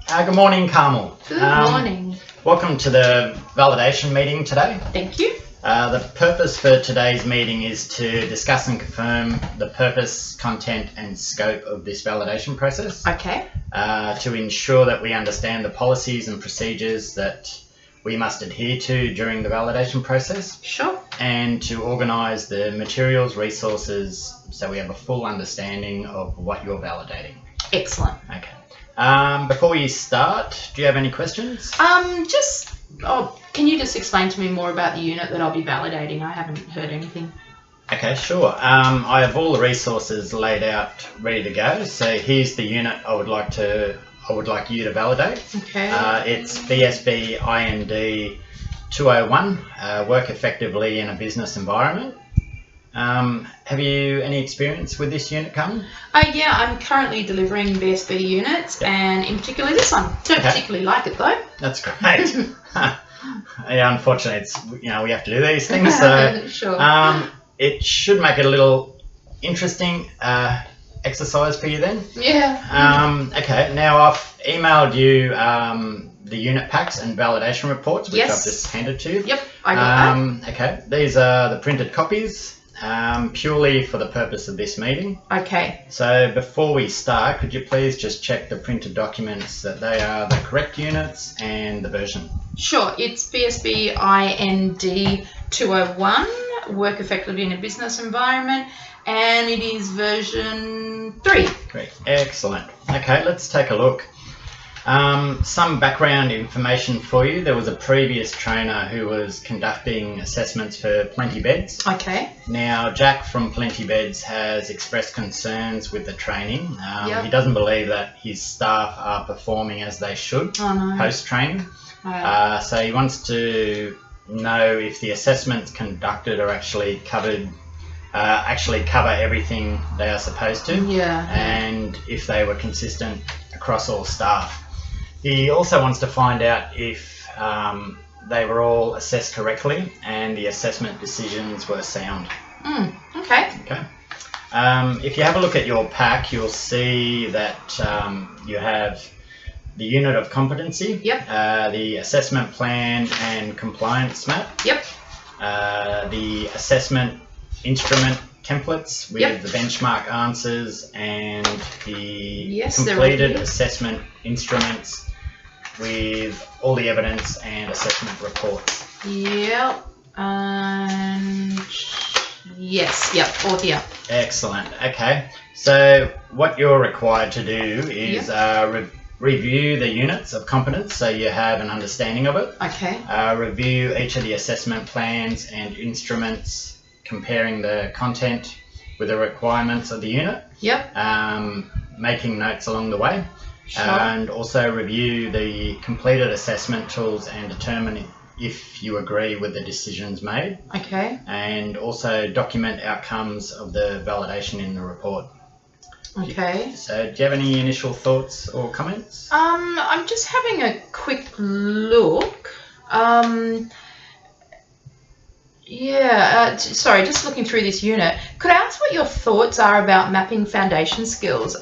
Good morning, Carmel. Good morning. Welcome to the validation meeting today. Thank you. The purpose for today's meeting is to discuss and confirm the purpose, content and scope of this validation process. Okay. To ensure that we understand the policies and procedures that we must adhere to during the validation process. Sure. And to organise the materials, resources, so we have a full understanding of what you're validating. Excellent. Okay. Before you start, do you have any questions? Can you just explain to me more about the unit that I'll be validating? I haven't heard anything. Okay, sure. I have all the resources laid out, ready to go. So here's the unit I would like you to validate. Okay. It's BSB IND 201, work effectively in a business environment. Have you any experience with this unit, Carmen? Yeah, I'm currently delivering BSB units, and in particular this one. Don't particularly like it though. That's great. Yeah, unfortunately, it's we have to do these things. So sure. It should make it a little interesting exercise for you then. Yeah. Okay. Now I've emailed you the unit packs and validation reports, which I've just handed to you. Yep, I got that. Okay. These are the printed copies. Purely for the purpose of this meeting. Okay. So before we start, could you please just check the printed documents that they are the correct units and the version? Sure. It's BSB IND 201, work effectively in a business environment, and it is version 3. Great. Excellent. Okay, let's take a look. Some background information for you. There was a previous trainer who was conducting assessments for Plenty Beds. Okay. Now, Jack from Plenty Beds has expressed concerns with the training. Yep. He doesn't believe that his staff are performing as they should post-training. Wow. So he wants to know if the assessments conducted are actually cover everything they are supposed to. Yeah. And if they were consistent across all staff. He also wants to find out if they were all assessed correctly and the assessment decisions were sound. Okay. Okay. If you have a look at your pack, you'll see that you have the unit of competency, the assessment plan and compliance map, the assessment instrument templates with the benchmark answers and the completed assessment instruments with all the evidence and assessment reports. Yep. And yes, all here. Excellent. Okay. So what you're required to do is review the units of competence so you have an understanding of it. Okay. Review each of the assessment plans and instruments, comparing the content with the requirements of the unit. Yep. Making notes along the way. Sure. And also review the completed assessment tools and determine if you agree with the decisions made. Okay. And also document outcomes of the validation in the report. Okay. So do you have any initial thoughts or comments? I'm just having a quick look. Sorry, just looking through this unit. Could I ask what your thoughts are about mapping foundation skills?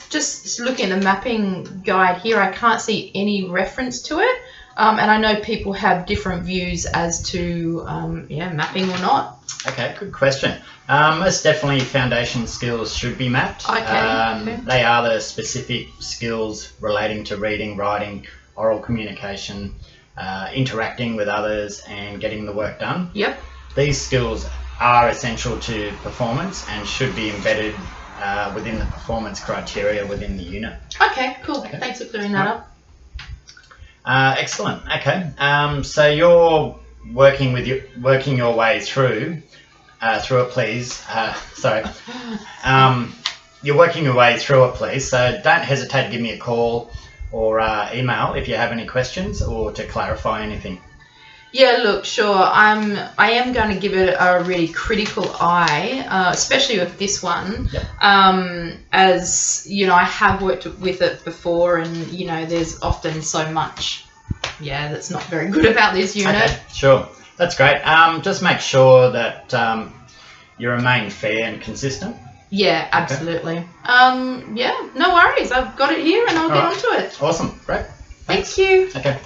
Just looking at the mapping guide here, I can't see any reference to it. And I know people have different views as to mapping or not. Okay, good question. Most definitely foundation skills should be mapped. Okay. They are the specific skills relating to reading, writing, oral communication, interacting with others and getting the work done. Yep. These skills are essential to performance and should be embedded within the performance criteria within the unit. Okay, cool. Okay. Thanks for clearing that up. Excellent. Okay. So you're working your way through it, please. You're working your way through it, please. So don't hesitate to give me a call or email if you have any questions or to clarify anything. Yeah, look, sure. I am going to give it a really critical eye, especially with this one. Yep. As you know, I have worked with it before, and you know, there's often so much, that's not very good about this unit. Okay, sure, that's great. Just make sure that you remain fair and consistent. Yeah, absolutely. Yeah, no worries. I've got it here and I'll get onto it. Awesome. Great. Thank you. Okay.